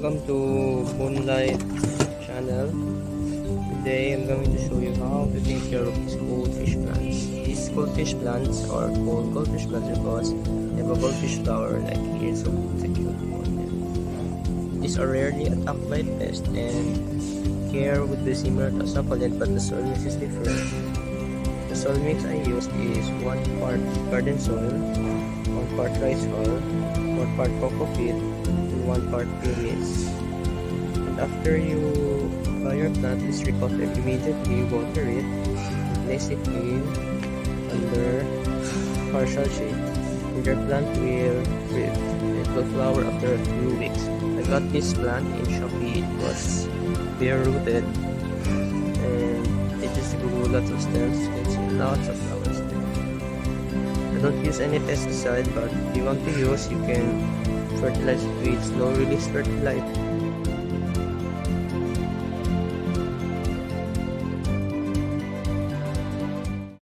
Welcome to Moonlight channel. Today I'm going to show you how to take care of these goldfish plants. These goldfish plants are called goldfish plants because they have a goldfish flower like here, so secure on them. These are rarely attacked by pests and care would be similar to a succulent, but the soil mix is different. The soil mix I used is 1 part garden soil, 1 part rice hull, 1 part coco peat, 1 part premise. And after you buy your plant, please repot it immediately, water it, place it in under partial shade, and your plant will thrive. It will flower after a few weeks. I got this plant in Shopee. It was bare rooted and it just grew lots of stems. You can see lots of flowers there. I don't use any pesticide, but if you want to use, you can fertilize it with slow release fertilizer.